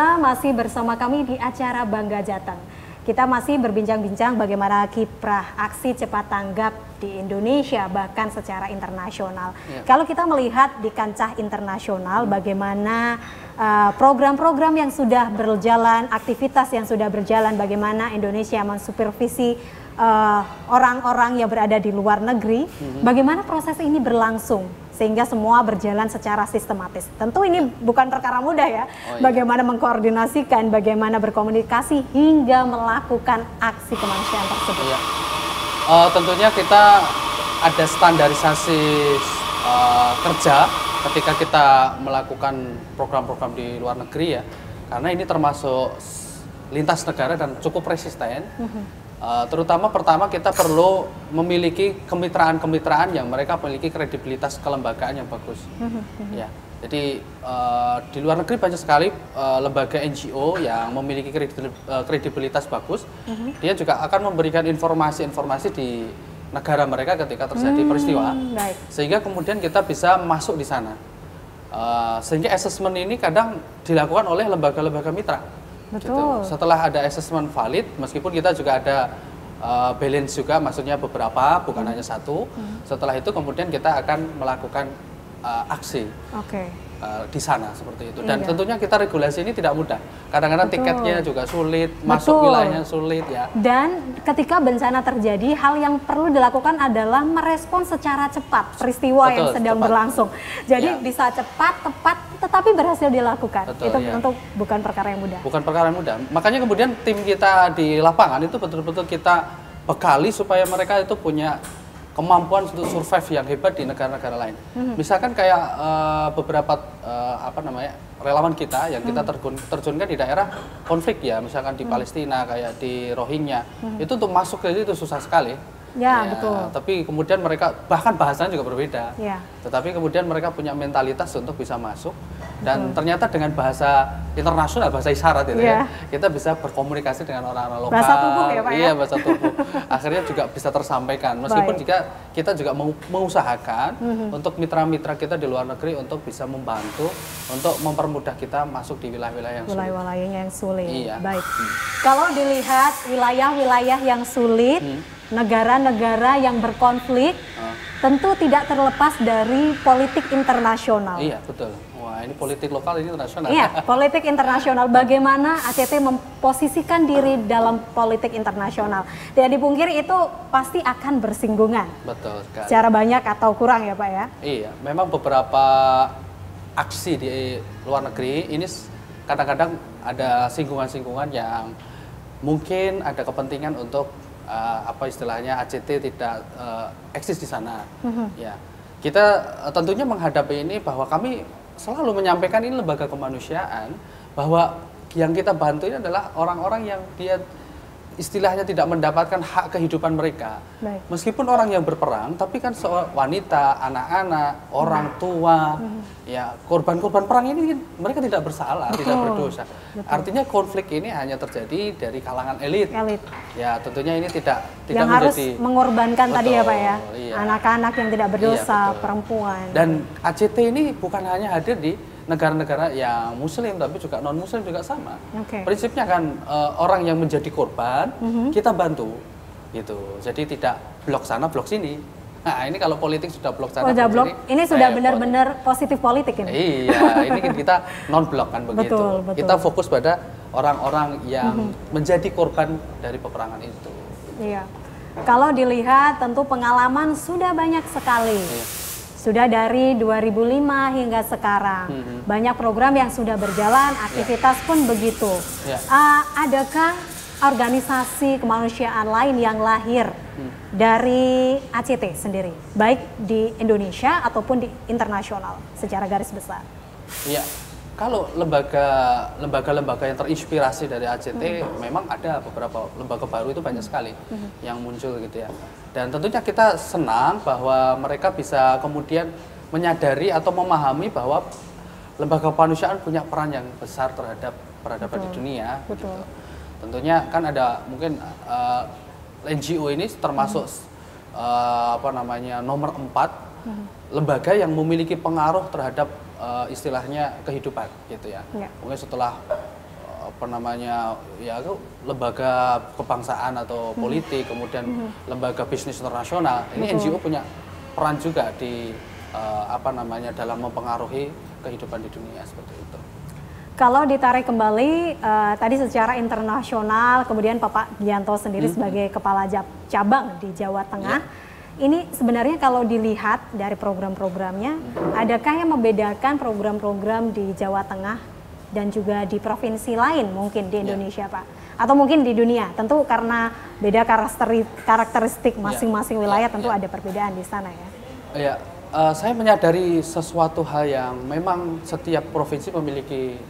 pemirsa, masih bersama kami di acara Bangga Jateng. Kita masih berbincang-bincang bagaimana kiprah aksi cepat tanggap di Indonesia, bahkan secara internasional. Kalau kita melihat di kancah internasional, bagaimana program-program yang sudah berjalan, aktivitas yang sudah berjalan, bagaimana Indonesia mensupervisi orang-orang yang berada di luar negeri, bagaimana proses ini berlangsung sehingga semua berjalan secara sistematis. Tentu ini bukan perkara mudah ya, bagaimana mengkoordinasikan, bagaimana berkomunikasi hingga melakukan aksi kemanusiaan tersebut. Tentunya kita ada standarisasi kerja ketika kita melakukan program-program di luar negeri ya, karena ini termasuk lintas negara dan cukup resisten. Terutama pertama kita perlu memiliki kemitraan-kemitraan yang mereka memiliki kredibilitas kelembagaan yang bagus. Ya, jadi di luar negeri banyak sekali lembaga NGO yang memiliki kredibilitas bagus. Dia juga akan memberikan informasi-informasi di negara mereka ketika terjadi peristiwa, sehingga kemudian kita bisa masuk di sana. Sehingga assessment ini kadang dilakukan oleh lembaga-lembaga mitra. Betul. Gitu. Setelah ada assessment valid, meskipun kita juga ada balance juga, maksudnya beberapa, bukan hanya satu. Setelah itu kemudian kita akan melakukan aksi di sana seperti itu. Dan tentunya kita regulasi ini tidak mudah. Kadang-kadang tiketnya juga sulit, masuk wilayahnya sulit ya. Dan ketika bencana terjadi, hal yang perlu dilakukan adalah merespons secara cepat peristiwa yang sedang berlangsung. Jadi bisa cepat, tepat, tetapi berhasil dilakukan. Itu tentu bukan perkara yang mudah. Bukan perkara yang mudah. Makanya kemudian tim kita di lapangan itu betul-betul kita bekali supaya mereka itu punya kemampuan untuk survive yang hebat di negara-negara lain. Misalkan kayak beberapa relawan kita yang kita terjunkan di daerah konflik ya, misalkan di Palestina kayak di Rohingya, itu untuk masuk ke itu susah sekali. Ya, betul. Tapi kemudian mereka bahkan bahasanya juga berbeda. Tetapi kemudian mereka punya mentalitas untuk bisa masuk dan ternyata dengan bahasa internasional, bahasa isyarat itu ya, kita bisa berkomunikasi dengan orang-orang lokal. Bahasa tubuh ya Pak ya? Iya, bahasa tubuh. Akhirnya juga bisa tersampaikan. Meskipun jika kita juga mengusahakan untuk mitra-mitra kita di luar negeri untuk bisa membantu untuk mempermudah kita masuk di wilayah-wilayah yang sulit. Wilayah-wilayah yang sulit. Baik. Kalau dilihat wilayah-wilayah yang sulit, negara-negara yang berkonflik, tentu tidak terlepas dari politik internasional. Iya, betul. Wah, ini politik lokal, ini internasional. Iya, politik internasional. Bagaimana ACT memposisikan diri dalam politik internasional? Tidak dipungkiri itu pasti akan bersinggungan. Betul sekali. Secara banyak atau kurang ya Pak ya? Iya, memang beberapa aksi di luar negeri ini kadang-kadang ada singgungan-singgungan yang mungkin ada kepentingan untuk apa istilahnya ACT tidak eksis di sana. Ya, kita tentunya menghadapi ini bahwa kami selalu menyampaikan ini lembaga kemanusiaan, bahwa yang kita bantu ini adalah orang-orang yang dia istilahnya tidak mendapatkan hak kehidupan mereka. Meskipun orang yang berperang, tapi kan wanita, anak-anak, orang tua, ya korban-korban perang ini mereka tidak bersalah, tidak berdosa. Artinya konflik ini hanya terjadi dari kalangan elit. Ya tentunya ini tidak yang menjadi, harus mengorbankan tadi ya Pak ya, anak-anak yang tidak berdosa, perempuan. Dan ACT ini bukan hanya hadir di negara-negara yang muslim, tapi juga non-muslim juga sama. Prinsipnya kan orang yang menjadi korban, kita bantu. Gitu. Jadi tidak blok sana, blok sini. Nah ini kalau politik sudah blok sana, blok sini. Ini sudah benar-benar positif politik ini. Iya, ini kita non-blok kan begitu. Betul. Kita fokus pada orang-orang yang menjadi korban dari peperangan itu. Iya. Kalau dilihat tentu pengalaman sudah banyak sekali. Sudah dari 2005 hingga sekarang, banyak program yang sudah berjalan, aktivitas pun begitu. Adakah organisasi kemanusiaan lain yang lahir dari ACT sendiri, baik di Indonesia ataupun di internasional secara garis besar? Iya, kalau lembaga-lembaga yang terinspirasi dari ACT, memang ada beberapa lembaga baru itu banyak sekali yang muncul gitu ya. Dan tentunya kita senang bahwa mereka bisa kemudian menyadari atau memahami bahwa lembaga kemanusiaan punya peran yang besar terhadap peradaban di dunia. Gitu. Tentunya kan ada mungkin NGO ini termasuk nomor 4 lembaga yang memiliki pengaruh terhadap istilahnya kehidupan gitu ya. Mungkin setelah apa namanya ya lembaga kebangsaan atau politik, kemudian lembaga bisnis internasional. Ini NGO punya peran juga di apa namanya dalam mempengaruhi kehidupan di dunia seperti itu. Kalau ditarik kembali tadi secara internasional, kemudian Bapak Gianto sendiri sebagai kepala cabang di Jawa Tengah, ini sebenarnya kalau dilihat dari program-programnya, adakah yang membedakan program-program di Jawa Tengah dan juga di provinsi lain mungkin di Indonesia, Pak? Atau mungkin di dunia? Tentu karena beda karakteristik masing-masing wilayah, tentu ada perbedaan di sana ya. Iya, saya menyadari sesuatu hal yang memang setiap provinsi memiliki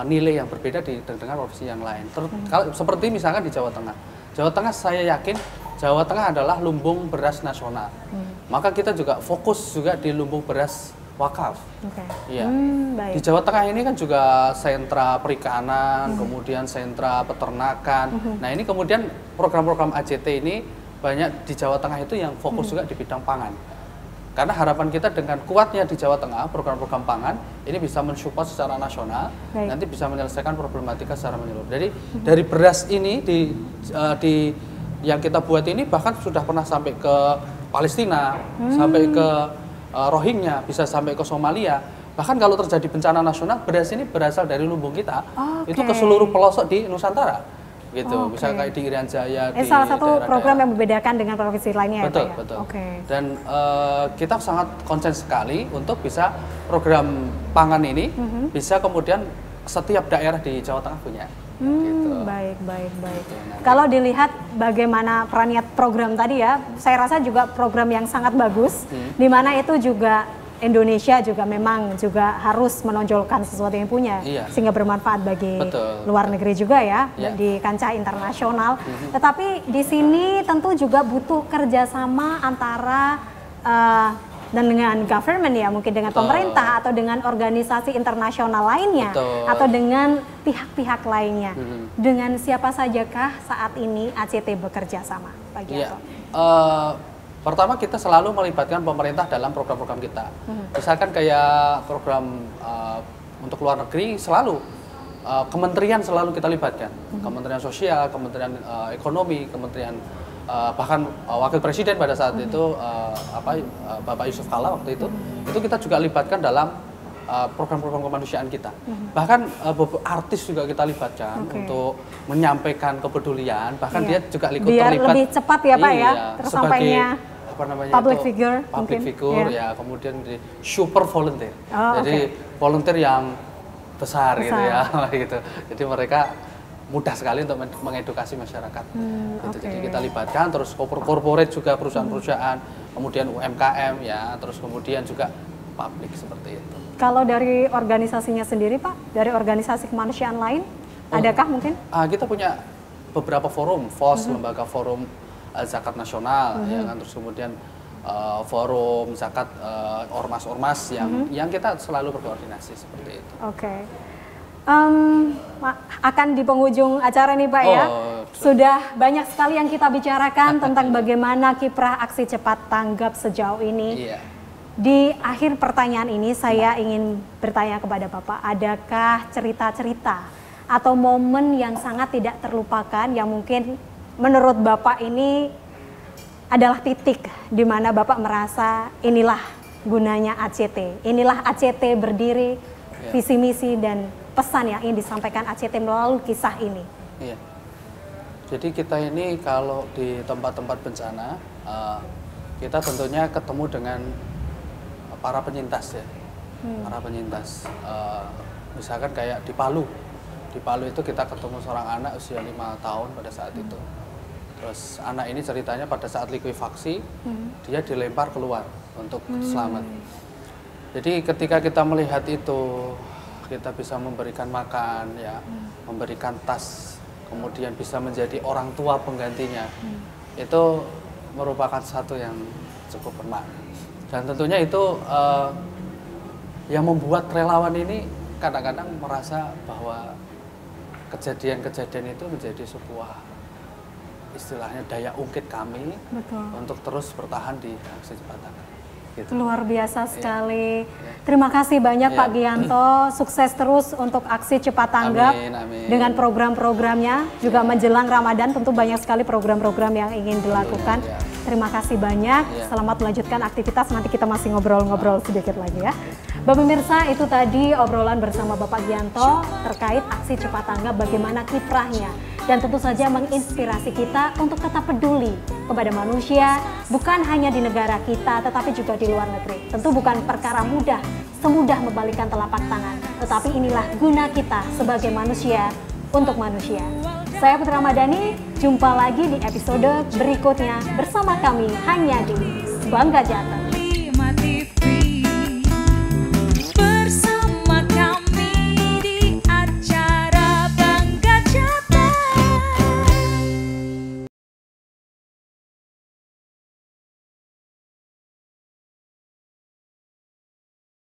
nilai yang berbeda dengan provinsi yang lain. Kalau seperti misalkan di Jawa Tengah. Jawa Tengah saya yakin Jawa Tengah adalah lumbung beras nasional. Maka kita juga fokus juga di lumbung beras wakaf. Iya. Di Jawa Tengah ini kan juga sentra perikanan, kemudian sentra peternakan. Nah ini kemudian program-program AJT ini banyak di Jawa Tengah itu yang fokus juga di bidang pangan. Karena harapan kita dengan kuatnya di Jawa Tengah program-program pangan ini bisa mensupport secara nasional, nanti bisa menyelesaikan problematika secara menyeluruh. Jadi dari beras ini yang kita buat ini bahkan sudah pernah sampai ke Palestina, sampai ke Rohingya, bisa sampai ke Somalia. Bahkan kalau terjadi bencana nasional, beras ini berasal dari lumbung kita, itu ke seluruh pelosok di Nusantara, gitu. Bisa kayak di Irian Jaya. Di salah satu program yang membedakan dengan provinsi lainnya, betul, ya, Pak, betul. Ya? Dan kita sangat konsen sekali untuk bisa program pangan ini bisa kemudian setiap daerah di Jawa Tengah punya. Gitu. Baik. Kalau dilihat bagaimana perannya program tadi ya, saya rasa juga program yang sangat bagus, di mana itu juga Indonesia juga memang juga harus menonjolkan sesuatu yang punya, sehingga bermanfaat bagi luar negeri juga ya, di kancah internasional. Tetapi di sini tentu juga butuh kerjasama antara dan dengan government ya, mungkin dengan pemerintah atau dengan organisasi internasional lainnya, atau dengan pihak-pihak lainnya. Dengan siapa sajakah saat ini AJT bekerja sama, Pak Gianto? Pertama kita selalu melibatkan pemerintah dalam program-program kita. Misalkan kayak program untuk luar negeri selalu kementerian selalu kita libatkan. Kementerian Sosial, Kementerian Ekonomi, Kementerian bahkan Wakil Presiden pada saat itu Bapak Yusuf Kala waktu itu kita juga libatkan dalam program-program kemanusiaan kita. Bahkan artis juga kita libatkan untuk menyampaikan kepedulian. Bahkan dia juga ikut biar terlibat lebih cepat ya, Pak, ya, tersampainya public figure ya, kemudian di super volunteer. Jadi volunteer yang besar gitu ya, gitu. Jadi mereka mudah sekali untuk mengedukasi masyarakat. Jadi kita libatkan, terus corporate juga, perusahaan-perusahaan, kemudian UMKM ya, terus kemudian juga publik seperti itu. Kalau dari organisasinya sendiri, Pak, dari organisasi kemanusiaan lain, adakah mungkin? Kita punya beberapa forum, FOS, Lembaga Forum Zakat Nasional, ya kan, terus kemudian forum zakat ormas-ormas yang kita selalu berkoordinasi seperti itu. Akan di penghujung acara nih, Pak, ya. Sudah banyak sekali yang kita bicarakan tentang bagaimana kiprah aksi cepat tanggap sejauh ini. Di akhir pertanyaan ini saya ingin bertanya kepada Bapak, adakah cerita-cerita atau momen yang sangat tidak terlupakan yang mungkin menurut Bapak ini adalah titik di mana Bapak merasa inilah gunanya AJT, inilah AJT berdiri, visi misi dan pesan yang ingin disampaikan AJT melalui kisah ini. Jadi kita ini kalau di tempat-tempat bencana, kita tentunya ketemu dengan para penyintas ya, para penyintas. Misalkan kayak di Palu itu kita ketemu seorang anak usia 5 tahun pada saat itu. Terus anak ini ceritanya pada saat likuifaksi, dia dilempar keluar untuk selamat. Jadi ketika kita melihat itu, kita bisa memberikan makan, ya, memberikan tas, kemudian bisa menjadi orang tua penggantinya, itu merupakan satu yang cukup bermakna. Dan tentunya itu yang membuat relawan ini kadang-kadang merasa bahwa kejadian-kejadian itu menjadi sebuah istilahnya daya ungkit kami untuk terus bertahan di aksi cepat tanggap. gitu. Luar biasa sekali. Terima kasih banyak Pak Gianto, sukses terus untuk aksi Cepat Tanggap. Amin. Dengan program-programnya, juga menjelang Ramadan tentu banyak sekali program-program yang ingin dilakukan. Terima kasih banyak, selamat melanjutkan aktivitas, nanti kita masih ngobrol-ngobrol sedikit lagi ya. Bapak pemirsa, itu tadi obrolan bersama Bapak Gianto terkait aksi Cepat Tanggap, bagaimana kiprahnya. Dan tentu saja menginspirasi kita untuk tetap peduli kepada manusia, bukan hanya di negara kita, tetapi juga di luar negeri. Tentu bukan perkara mudah, semudah membalikkan telapak tangan. Tetapi inilah guna kita sebagai manusia untuk manusia. Saya Putri Ramadhani, jumpa lagi di episode berikutnya bersama kami hanya di Bangga Jateng.